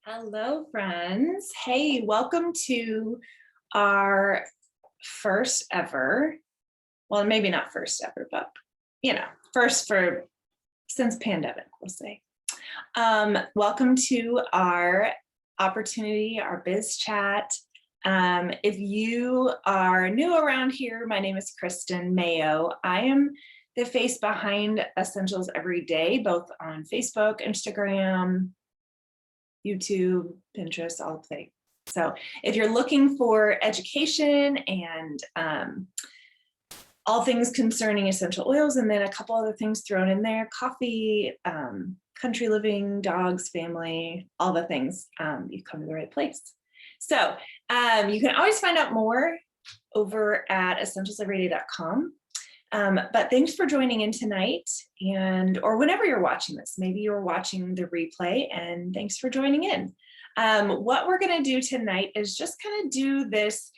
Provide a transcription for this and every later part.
Hello, friends. Hey, welcome to our first ever, well, maybe not first ever, but first for since pandemic, we'll say. Welcome to our opportunity, our biz chat. If you are new around here, my name is Kristin Mayo. I am the face behind Essentials Every Day, both on Facebook, Instagram, YouTube, Pinterest, all the things. So if you're looking for education and all things concerning essential oils, and then a couple other things thrown in there, coffee, country living, dogs, family, all the things, you've come to the right place. So you can always find out more over at essentialseveryday.com. But thanks for joining in tonight, or whenever you're watching this. Maybe you're watching the replay, and thanks for joining in. What we're going to do tonight is just kind of do this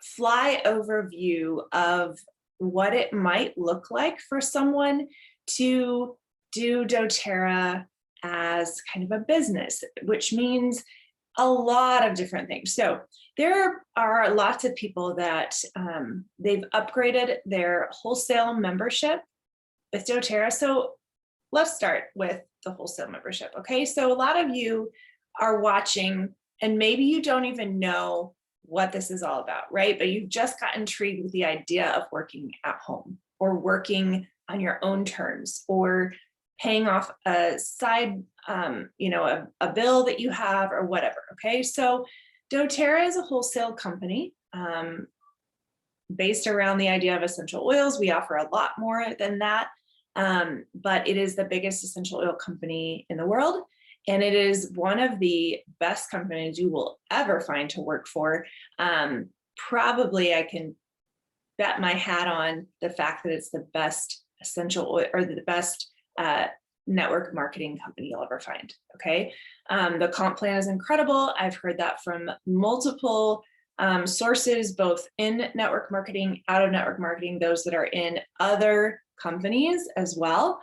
fly overview of what it might look like for someone to do Doterra as kind of a business, which means a lot of different things. So there are lots of people that they've upgraded their wholesale membership with Doterra. So let's start with the wholesale membership. Okay, so a lot of you are watching and maybe you don't even know what this is all about, right? But you've just got intrigued with the idea of working at home or working on your own terms or paying off a side, a bill that you have or whatever. Okay, so Doterra is a wholesale company based around the idea of essential oils. We offer a lot more than that, but it is the biggest essential oil company in the world. And it is one of the best companies you will ever find to work for. Probably I can bet my hat on the fact that it's the best essential oil or the best network marketing company you'll ever find. Okay. The comp plan is incredible. I've heard that from multiple sources, both in network marketing, out of network marketing, those that are in other companies as well.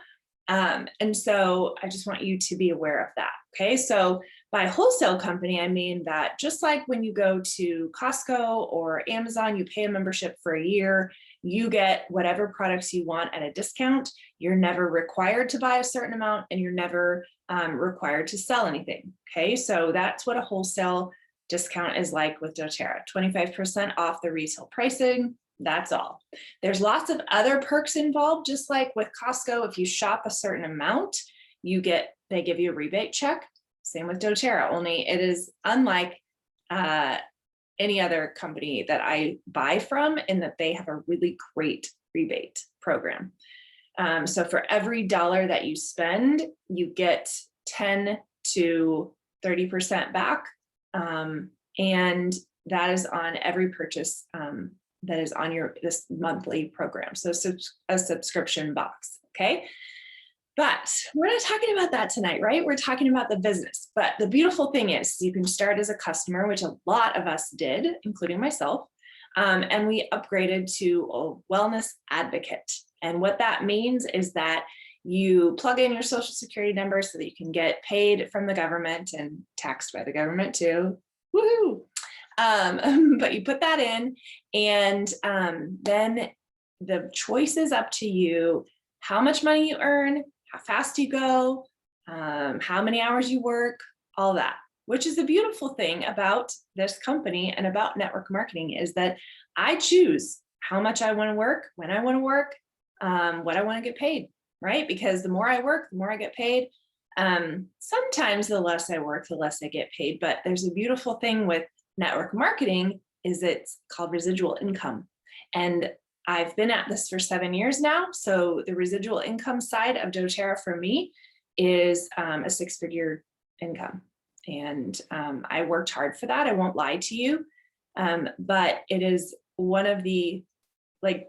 And so I just want you to be aware of that. Okay. So by wholesale company, I mean that just like when you go to Costco or Amazon, you pay a membership for a year, you get whatever products you want at a discount. You're never required to buy a certain amount and you're never required to sell anything. Okay. So that's what a wholesale discount is like with Doterra, 25% off the retail pricing. That's all. There's lots of other perks involved, just like with Costco. If you shop a certain amount, they give you a rebate check. Same with Doterra, only it is unlike any other company that I buy from in that they have a really great rebate program. So for every dollar that you spend, you get 10 to 30% back. And that is on every purchase that is on this monthly program. So a subscription box, okay? But we're not talking about that tonight, right? We're talking about the business. But the beautiful thing is you can start as a customer, which a lot of us did, including myself. And we upgraded to a wellness advocate. And what that means is that you plug in your social security number so that you can get paid from the government and taxed by the government too. Woohoo! But you put that in, and then the choice is up to you how much money you earn, how fast you go, how many hours you work, all that, which is the beautiful thing about this company and about network marketing is that I choose how much I want to work, when I want to work, what I want to get paid, right? Because the more I work, the more I get paid. Sometimes the less I work, the less I get paid. But there's a beautiful thing with network marketing is it's called residual income. And I've been at this for 7 years now. So the residual income side of Doterra for me is a 6-figure income. And I worked hard for that. I won't lie to you. But it is one of the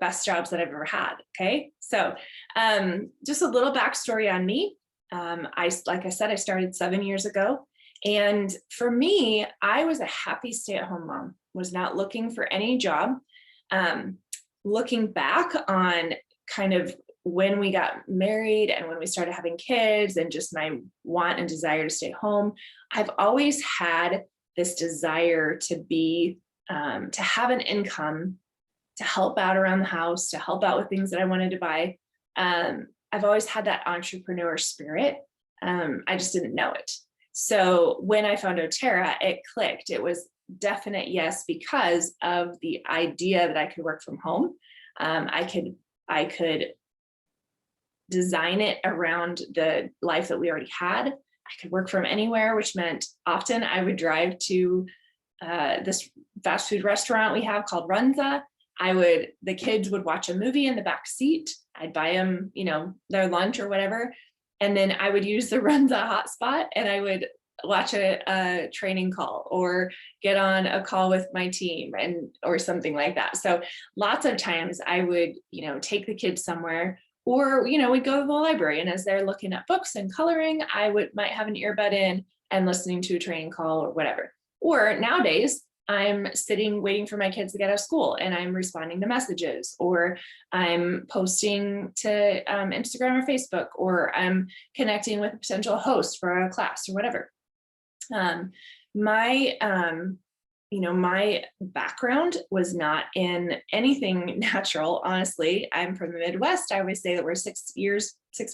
best jobs that I've ever had. Okay. So just a little backstory on me. Like I said, I started 7 years ago. And for me, I was a happy stay-at-home mom, was not looking for any job. Looking back on kind of when we got married and when we started having kids and just my want and desire to stay home, I've always had this desire to be, to have an income, to help out around the house, to help out with things that I wanted to buy. I've always had that entrepreneur spirit. I just didn't know it. So when I found Doterra, it clicked. It was definite yes, because of the idea that I could work from home. I could design it around the life that we already had. I could work from anywhere, which meant often I would drive to this fast food restaurant we have called Runza. The kids would watch a movie in the back seat. I'd buy them, their lunch or whatever. And then I would use the Runza hotspot and I would watch a training call or get on a call with my team or something like that. So lots of times I would, take the kids somewhere, or, we'd go to the library, and as they're looking at books and coloring, might have an earbud in and listening to a training call or whatever. Or nowadays, I'm sitting waiting for my kids to get out of school and I'm responding to messages, or I'm posting to Instagram or Facebook, or I'm connecting with a potential host for a class or whatever. My background was not in anything natural. Honestly, I'm from the Midwest. I always say that we're 6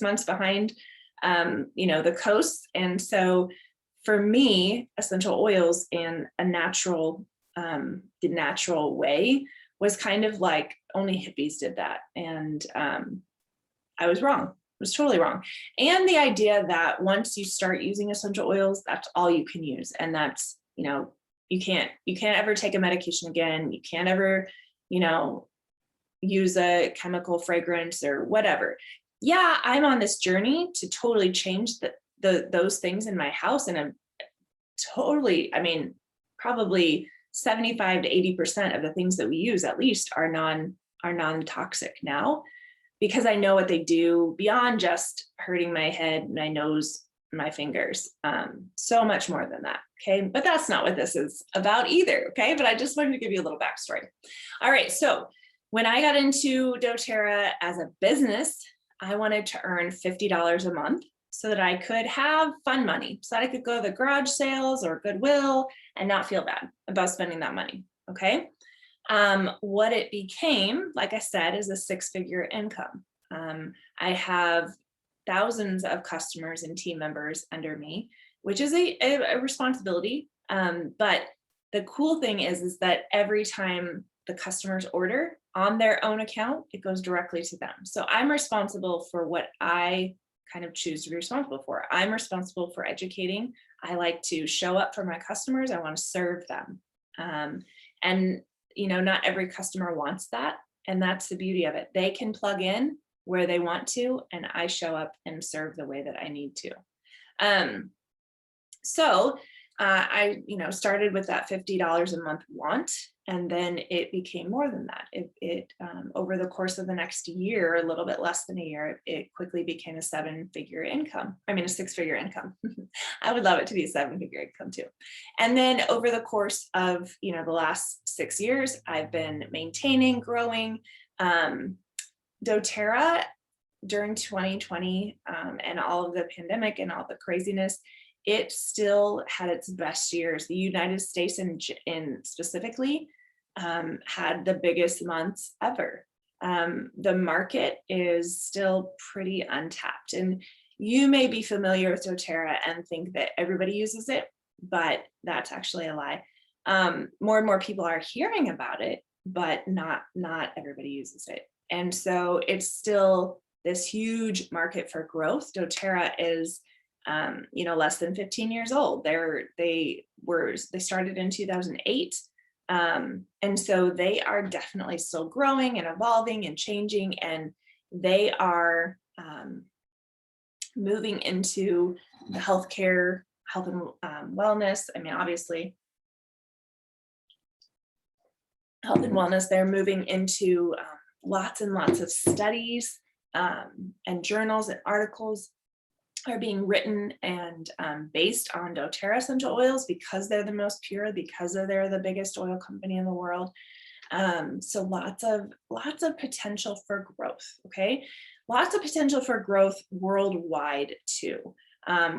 months behind, the coast. And so for me, essential oils in the natural way was kind of like only hippies did that. And I was wrong. I was totally wrong. And the idea that once you start using essential oils, that's all you can use. And that's, you can't ever take a medication again. You can't ever, use a chemical fragrance or whatever. Yeah, I'm on this journey to totally change those things in my house. And I'm totally, probably 75 to 80% of the things that we use at least are non-toxic now, because I know what they do beyond just hurting my head, my nose, my fingers, so much more than that. Okay. But that's not what this is about either. Okay. But I just wanted to give you a little backstory. All right. So when I got into Doterra as a business, I wanted to earn $50 a month so that I could have fun money, so that I could go to the garage sales or Goodwill and not feel bad about spending that money. Okay. What it became, like I said, is a 6-figure income. I have thousands of customers and team members under me, which is a responsibility. But the cool thing is that every time the customers order on their own account, it goes directly to them. So I'm responsible for what I kind of choose to be responsible for. I'm responsible for educating. I like to show up for my customers. I want to serve them. And not every customer wants that. And that's the beauty of it. They can plug in where they want to, and I show up and serve the way that I need to. So I started with that $50 a month want, and then it became more than that. It over the course of the next year, a little bit less than a year, it quickly became a 7-figure income. A 6-figure income. I would love it to be a 7-figure income too. And then over the course of the last 6 years, I've been maintaining, growing. Doterra during 2020 and all of the pandemic and all the craziness, it still had its best years. The United States in specifically had the biggest months ever. The market is still pretty untapped, and you may be familiar with Doterra and think that everybody uses it, but that's actually a lie. More and more people are hearing about it, but not everybody uses it. And so it's still this huge market for growth. Doterra is less than 15 years old. They started in 2008. And so they are definitely still growing and evolving and changing, and they are moving into the healthcare, health and wellness. Obviously, health and wellness, they're moving into lots and lots of studies and journals and articles are being written and based on Doterra essential oils, because they're the most pure, because they're the biggest oil company in the world. So lots of potential for growth. Okay. Lots of potential for growth worldwide too.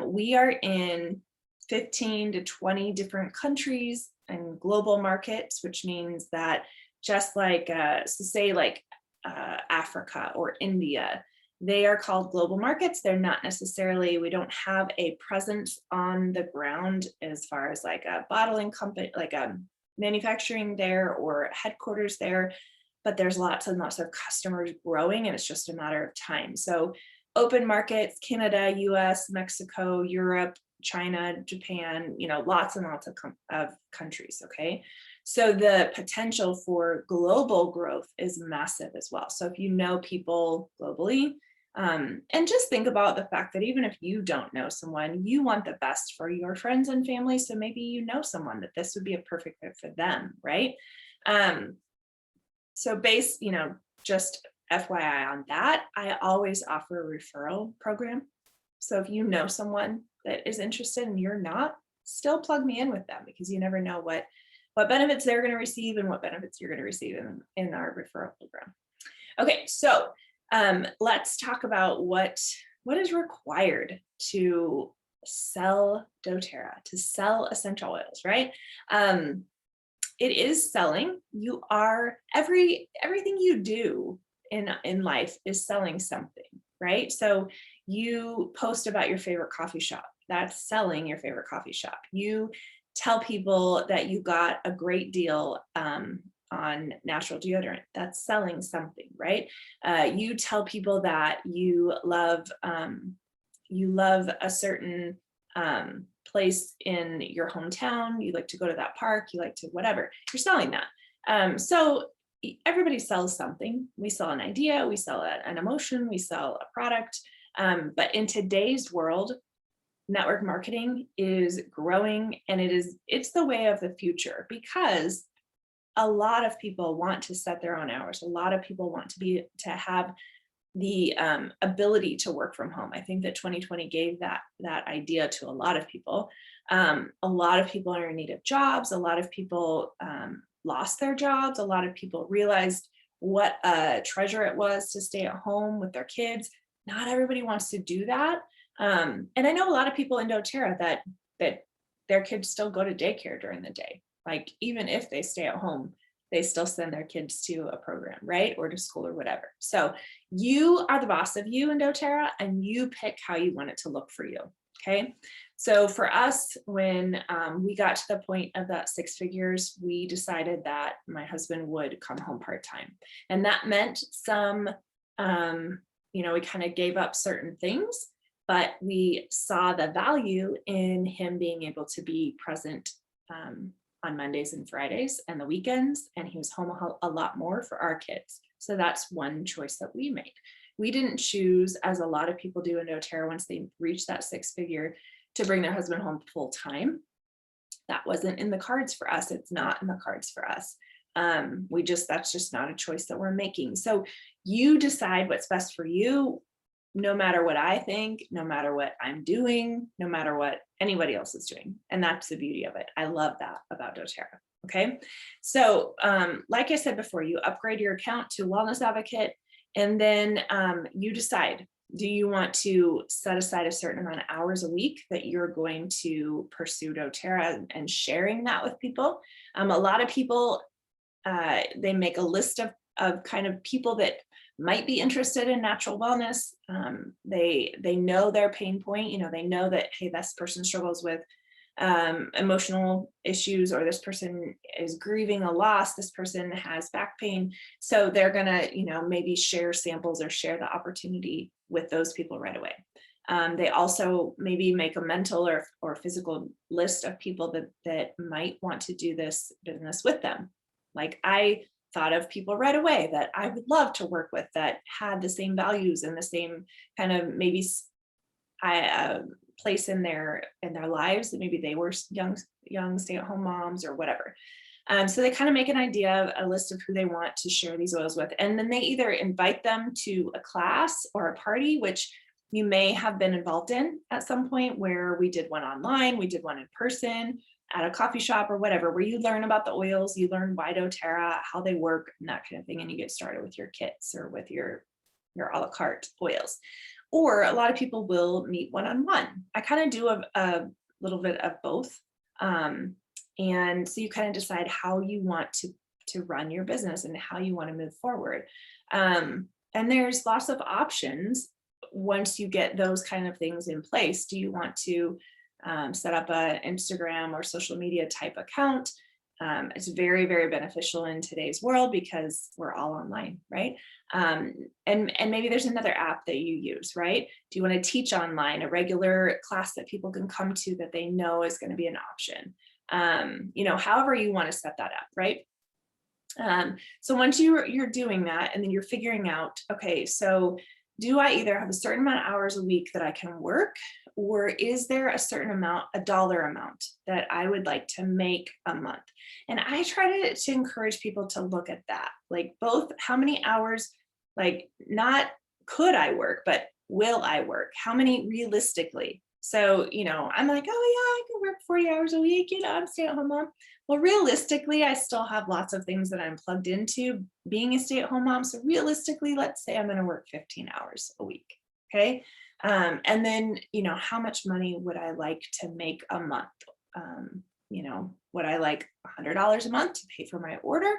We are in 15 to 20 different countries and global markets, which means that just like, so say like Africa or India, they are called global markets. They're not necessarily, we don't have a presence on the ground as far as like a bottling company, like a manufacturing there or headquarters there, but there's lots and lots of customers growing, and it's just a matter of time. So open markets, Canada, US, Mexico, Europe, China, Japan, lots and lots of countries, okay? So the potential for global growth is massive as well. So if you know people globally, and just think about the fact that even if you don't know someone, you want the best for your friends and family. So maybe you know someone that this would be a perfect fit for them, right? So just FYI on that, I always offer a referral program. So if you know someone that is interested and you're not, still plug me in with them, because you never know what benefits they're going to receive and what benefits you're going to receive in our referral program. Okay, so let's talk about what is required to sell doTERRA, to sell essential oils, right? It is selling. You are everything you do in life is selling something, right? So you post about your favorite coffee shop. That's selling your favorite coffee shop. You tell people that you got a great deal on natural deodorant. That's selling something, right? You tell people that you love a certain place in your hometown. You like to go to that park. You like to whatever. You're selling that. So everybody sells something. We sell an idea. We sell an emotion. We sell a product. But in today's world, network marketing is growing, and it's the way of the future, because a lot of people want to set their own hours. A lot of people want to have the ability to work from home. I think that 2020 gave that idea to a lot of people. A lot of people are in need of jobs. A lot of people lost their jobs. A lot of people realized what a treasure it was to stay at home with their kids. Not everybody wants to do that. And I know a lot of people in doTERRA that their kids still go to daycare during the day. Like, even if they stay at home, they still send their kids to a program, right? Or to school or whatever. So you are the boss of you in doTERRA, and you pick how you want it to look for you, okay? So for us, when we got to the point of that 6 figures, we decided that my husband would come home part-time. And that meant some, we kind of gave up certain things, but we saw the value in him being able to be present on Mondays and Fridays and the weekends, and he was home a lot more for our kids. So that's one choice that we made. We didn't choose, as a lot of people do in doTERRA once they reach that 6 figure, to bring their husband home full time. That wasn't in the cards for us. It's not in the cards for us. That's just not a choice that we're making. So you decide what's best for you, no matter what I think, no matter what I'm doing, no matter what anybody else is doing. And that's the beauty of it. I love that about doTERRA. Okay. So like I said before, you upgrade your account to Wellness Advocate, and then you decide, do you want to set aside a certain amount of hours a week that you're going to pursue doTERRA and sharing that with people? A lot of people, they make a list of kind of people that might be interested in natural wellness. They know their pain point. They know that, hey, this person struggles with emotional issues, or this person is grieving a loss. This person has back pain. So they're gonna, maybe share samples or share the opportunity with those people right away. They also maybe make a mental or physical list of people that might want to do this business with them. Like, I thought of people right away that I would love to work with that had the same values and the same kind of maybe place in their lives, that maybe they were young stay-at-home moms or whatever. So they kind of make an idea, a list of who they want to share these oils with, and then they either invite them to a class or a party, which you may have been involved in at some point, where we did one online, we did one in person at a coffee shop or whatever, where you learn about the oils, you learn why doTERRA, how they work, and that kind of thing, and you get started with your kits or with your your a la carte oils. Or a lot of people will meet one-on-one. I kind of do a little bit of both. And so you kind of decide how you want to run your business and how you want to move forward. And there's lots of options once you get those kind of things in place. Do you want to set up an Instagram or social media type account? It's very, very beneficial in today's world because we're all online, right? And maybe there's another app that you use, right? Do you want to teach online, a regular class that people can come to that they know is going to be an option? However you want to set that up, right? So once you're doing that, and then you're figuring out, okay, so do I either have a certain amount of hours a week that I can work, or is there a certain amount, a dollar amount that I would like to make a month? And I try to encourage people to look at that, like both how many hours, like not could I work, but will I work? How many realistically? So, I'm like, oh yeah, I can work 40 hours a week, I'm a stay-at-home mom. Well, realistically, I still have lots of things that I'm plugged into being a stay-at-home mom. So realistically, let's say I'm going to work 15 hours a week. Okay. And then, how much money would I like to make a month? Would I like $100 a month to pay for my order?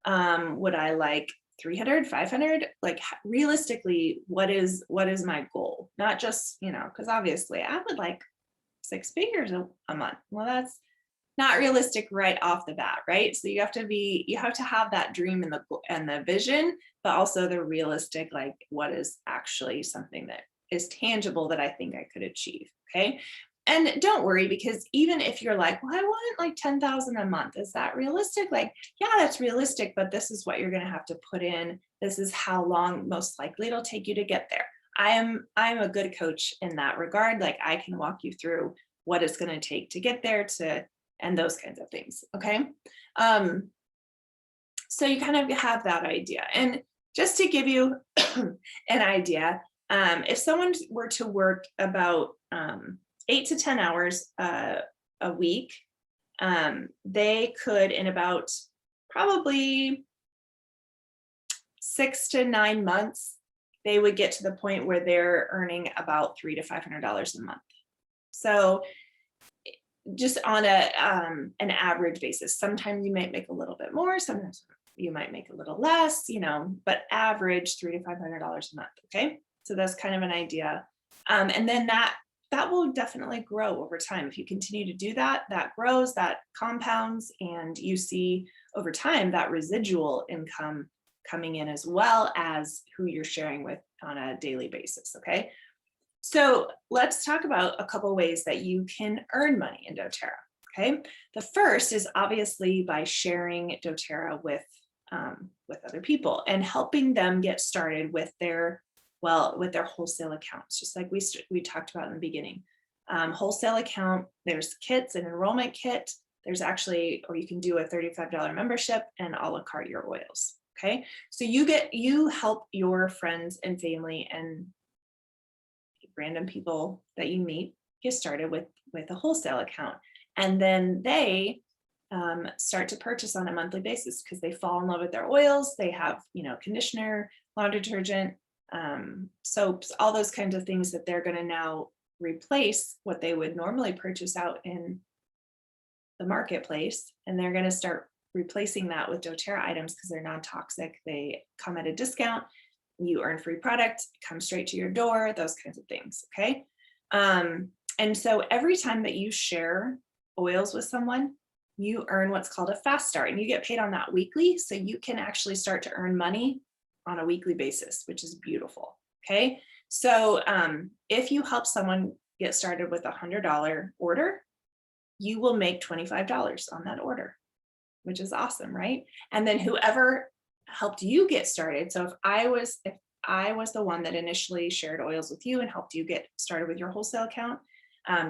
Would I like 300, 500? Like realistically, what is my goal? Not just, because obviously I would like 6 figures a month. Well, that's not realistic right off the bat, right? So you have to have that dream and the vision, but also the realistic, like what is actually something that is tangible that I think I could achieve. Okay. And don't worry, because even if you're like, well, I want like 10,000 a month, is that realistic? Like, yeah, that's realistic, but this is what you're going to have to put in. This is how long most likely it'll take you to get there. I'm a good coach in that regard. Like I can walk you through what it's going to take to get there and those kinds of things. Okay. So you kind of have that idea. And just to give you an idea, if someone were to work about 8 to 10 hours a week, they could, in about probably 6 to 9 months, they would get to the point where they're earning about $300 to $500 a month. So just on an average basis, sometimes you might make a little bit more, sometimes you might make a little less, but average $300 to $500 a month. Okay. So that's kind of an idea. And then that will definitely grow over time. If you continue to do that, that grows, that compounds, and you see over time that residual income coming in as well as who you're sharing with on a daily basis. Okay. So let's talk about a couple ways that you can earn money in doTERRA. Okay. The first is obviously by sharing doTERRA with other people and helping them get started with their wholesale accounts, just like we talked about in the beginning. Wholesale account, there's kits, an enrollment kit. There's actually, or you can do a $35 membership and a la carte your oils. Okay. So you help your friends and family and random people that you meet get started with a wholesale account, and then they start to purchase on a monthly basis because they fall in love with their oils. They have conditioner, laundry detergent, soaps, all those kinds of things that they're going to now replace what they would normally purchase out in the marketplace, and they're going to start replacing that with doTERRA items because they're non-toxic. They come at a discount. You earn free product, come straight to your door, those kinds of things. Okay. And so every time that you share oils with someone, you earn what's called a fast start, and you get paid on that weekly. So you can actually start to earn money on a weekly basis, which is beautiful. Okay. So if you help someone get started with $100 order, you will make $25 on that order, which is awesome, right? And then whoever helped you get started. So if I was the one that initially shared oils with you and helped you get started with your wholesale account,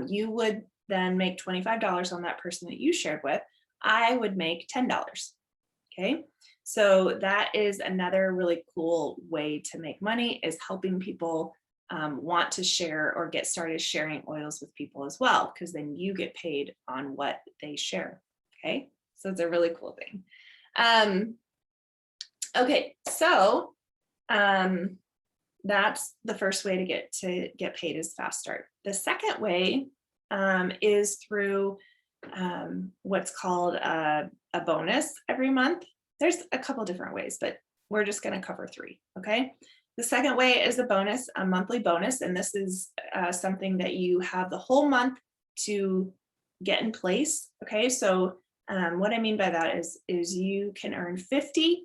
you would then make $25 on that person that you shared with. I would make $10. Okay. So that is another really cool way to make money, is helping people want to share or get started sharing oils with people as well, because then you get paid on what they share. Okay. So it's a really cool thing. Okay, so that's the first way to get paid is fast start. The second way is through what's called a bonus every month. There's a couple different ways, but we're just going to cover 3. Okay. The second way is a monthly bonus. And this is something that you have the whole month to get in place. Okay. So what I mean by that is you can earn $50,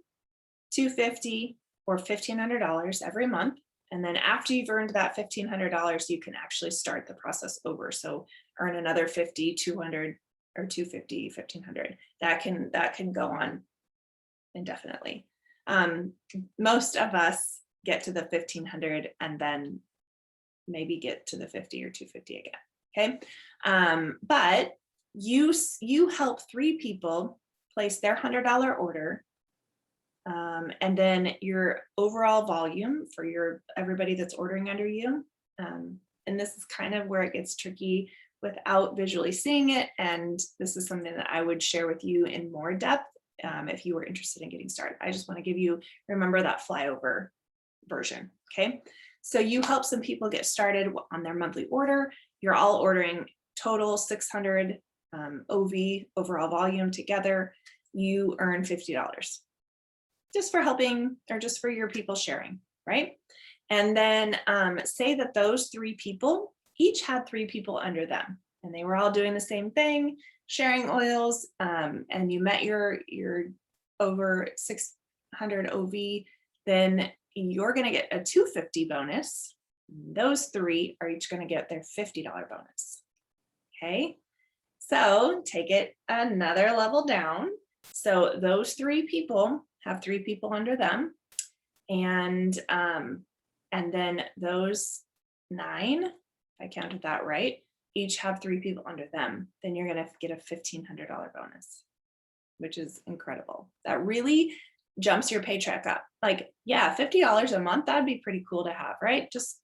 $250, or $1,500 every month. And then after you've earned that $1,500, you can actually start the process over. So earn another 50, 200, or 250, 1,500. That can go on indefinitely. Most of us get to the 1,500 and then maybe get to the 50 or 250 again. Okay. But you help 3 people place their $100 order. And then your overall volume for everybody that's ordering under you. And this is kind of where it gets tricky without visually seeing it. And this is something that I would share with you in more depth if you were interested in getting started. I just want to remember that flyover version. Okay. So you help some people get started on their monthly order. You're all ordering total 600 OV, overall volume together. You earn $50. Just for helping or just for your people sharing, right? And then say that those 3 people each had 3 people under them and they were all doing the same thing, sharing oils, and you met your over 600 OV, then you're going to get a $250 bonus. Those 3 are each going to get their $50 bonus. Okay, so take it another level down. So those 3 people have 3 people under them, and then those 9, if I counted that right, each have 3 people under them. Then you're going to get a $1,500 bonus, which is incredible. That really jumps your paycheck up. Like, yeah, $50 a month, that'd be pretty cool to have, right? Just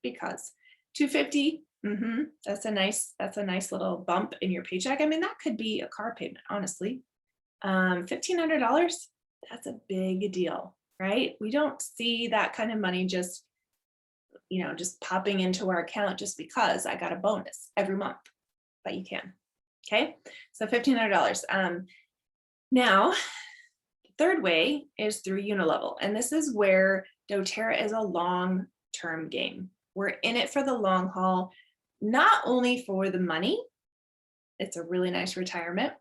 because. $250, that's a nice little bump in your paycheck. I mean, that could be a car payment, honestly. $1,500, that's a big deal, right? We don't see that kind of money just popping into our account just because I got a bonus every month, but you can. Okay, so $1,500. Now, the third way is through Unilevel, and this is where Doterra is a long-term game. We're in it for the long haul, not only for the money, it's a really nice retirement,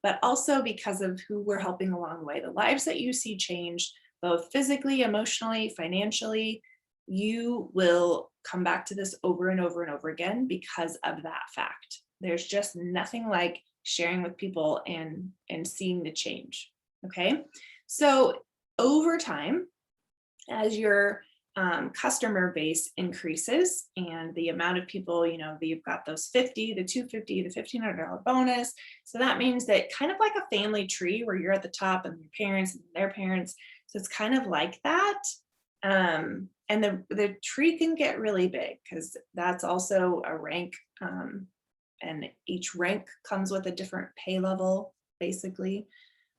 but also because of who we're helping along the way. The lives that you see changed, both physically, emotionally, financially, you will come back to this over and over and over again because of that fact. There's just nothing like sharing with people and seeing the change. Okay, so over time, as your customer base increases and the amount of people, you've got those 50, the 250, the $1,500 bonus. So that means that kind of like a family tree where you're at the top and your parents and their parents. So it's kind of like that. And the tree can get really big because that's also a rank. And each rank comes with a different pay level, basically.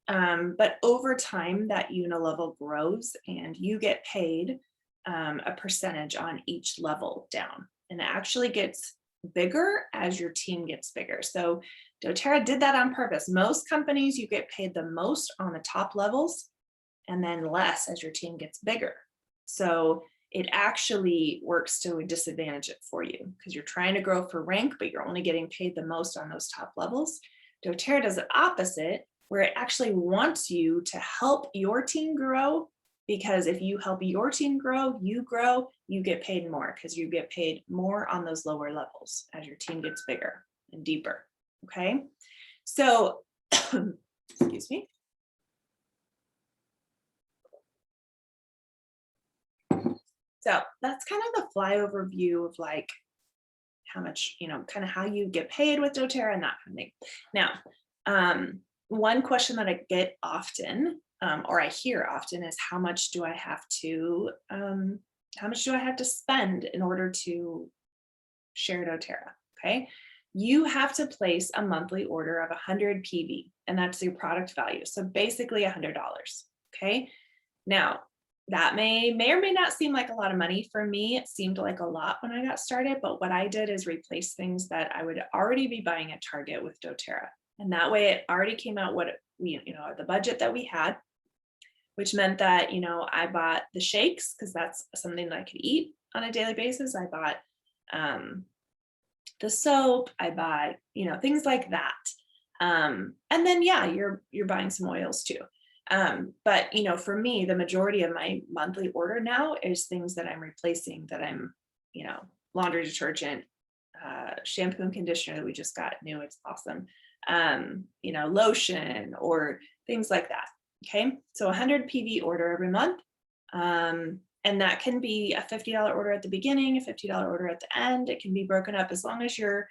But over time, that Unilevel grows and you get paid a percentage on each level down, and it actually gets bigger as your team gets bigger. So Doterra did that on purpose. Most companies, you get paid the most on the top levels and then less as your team gets bigger. So it actually works to disadvantage it for you because you're trying to grow for rank, but you're only getting paid the most on those top levels. Doterra does the opposite, where it actually wants you to help your team grow, because if you help your team grow, you get paid more because you get paid more on those lower levels as your team gets bigger and deeper. Okay, so excuse me. So that's kind of the flyover view of like how much, kind of how you get paid with Doterra and that kind of thing. Now, one question that I get often, or I hear often, is how much do I have to spend in order to share Doterra? Okay, you have to place a monthly order of 100 PV, and that's your product value. So basically $100. Okay, now that may or may not seem like a lot of money. For me, it seemed like a lot when I got started, but what I did is replace things that I would already be buying at Target with Doterra. And that way it already came out what the budget that we had, which meant that, I bought the shakes because that's something that I could eat on a daily basis. I bought the soap, I bought, things like that. And then, yeah, you're buying some oils too. But for me, the majority of my monthly order now is things that I'm replacing, that I'm, laundry detergent, shampoo and conditioner that we just got new. It's awesome. Lotion or things like that. Okay. So 100 PV order every month. And that can be a $50 order at the beginning, a $50 order at the end. It can be broken up as long as your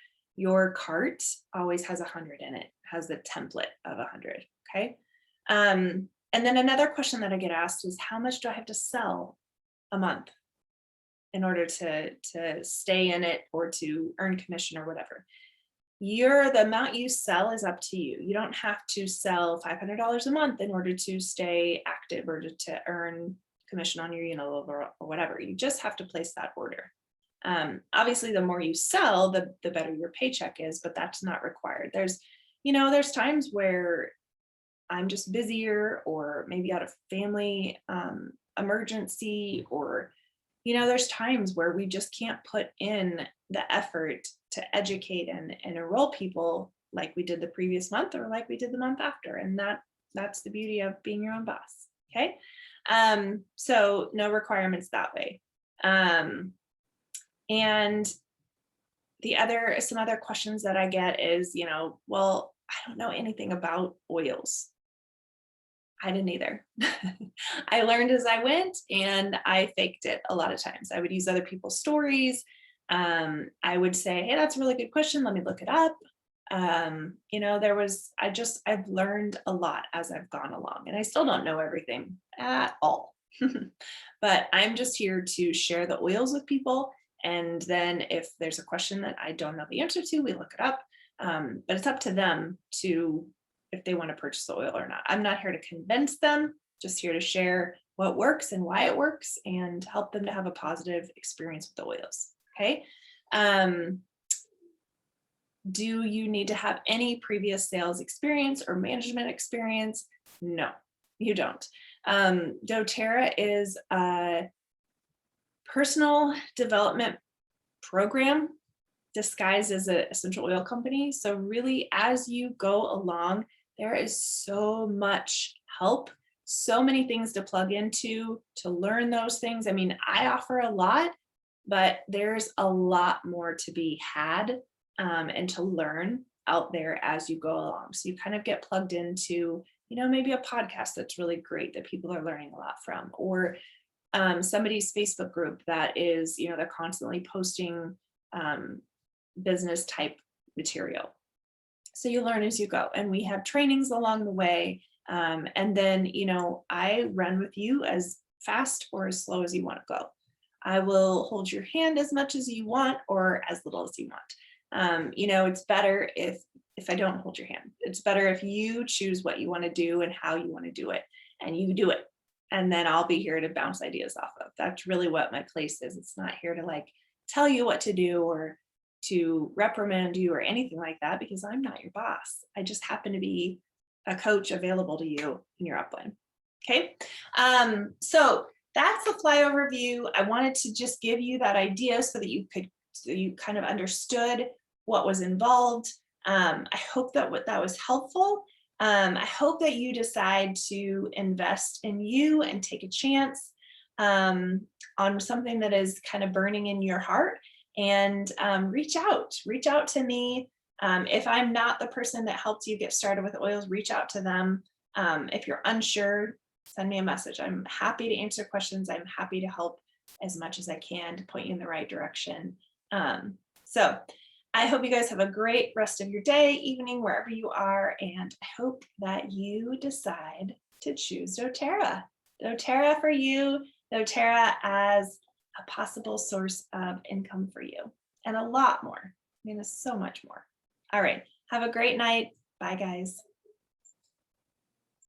cart always has 100 in it, has the template of 100. Okay. And then another question that I get asked is, how much do I have to sell a month in order to stay in it or to earn commission or whatever? The amount you sell is up to you. You don't have to sell $500 a month in order to stay active or to earn commission on your or whatever. You just have to place that order. Obviously, the more you sell, the better your paycheck is, but that's not required. There's times where I'm just busier, or maybe out of family emergency, or there's times where we just can't put in the effort to educate and enroll people like we did the previous month or like we did the month after. And that's the beauty of being your own boss. Okay. So no requirements that way. And some other questions that I get is, well, I don't know anything about oils. I didn't either. I learned as I went, and I faked it a lot of times. I would use other people's stories. I would say, hey, that's a really good question. Let me look it up. I've learned a lot as I've gone along, and I still don't know everything at all. But I'm just here to share the oils with people. And then if there's a question that I don't know the answer to, we look it up. But it's up to them if they want to purchase the oil or not. I'm not here to convince them, just here to share what works and why it works and help them to have a positive experience with the oils. Okay. Do you need to have any previous sales experience or management experience? No, you don't. Doterra is a personal development program disguised as an essential oil company. So really, as you go along, there is so much help, so many things to plug into, to learn those things. I mean, I offer a lot, but there's a lot more to be had and to learn out there as you go along. So you kind of get plugged into, maybe a podcast that's really great that people are learning a lot from, or somebody's Facebook group that is, they're constantly posting business type material. So you learn as you go, and we have trainings along the way. And then, I run with you as fast or as slow as you want to go. I will hold your hand as much as you want or as little as you want. It's better if I don't hold your hand. It's better if you choose what you want to do and how you want to do it, and you do it. And then I'll be here to bounce ideas off of. That's really what my place is. It's not here to tell you what to do or to reprimand you or anything like that, because I'm not your boss. I just happen to be a coach available to you in your upline. Okay. So that's the flyover view. I wanted to just give you that idea so you kind of understood what was involved. I hope that that was helpful. I hope that you decide to invest in you and take a chance on something that is kind of burning in your heart, and reach out to me. If I'm not the person that helped you get started with oils, reach out to them. If you're unsure, send me a message. I'm happy to answer questions. I'm happy to help as much as I can to point you in the right direction. So I hope you guys have a great rest of your day, evening, wherever you are. And I hope that you decide to choose Doterra. Doterra for you, Doterra as a possible source of income for you, and a lot more. I mean, there's so much more. All right. Have a great night. Bye, guys.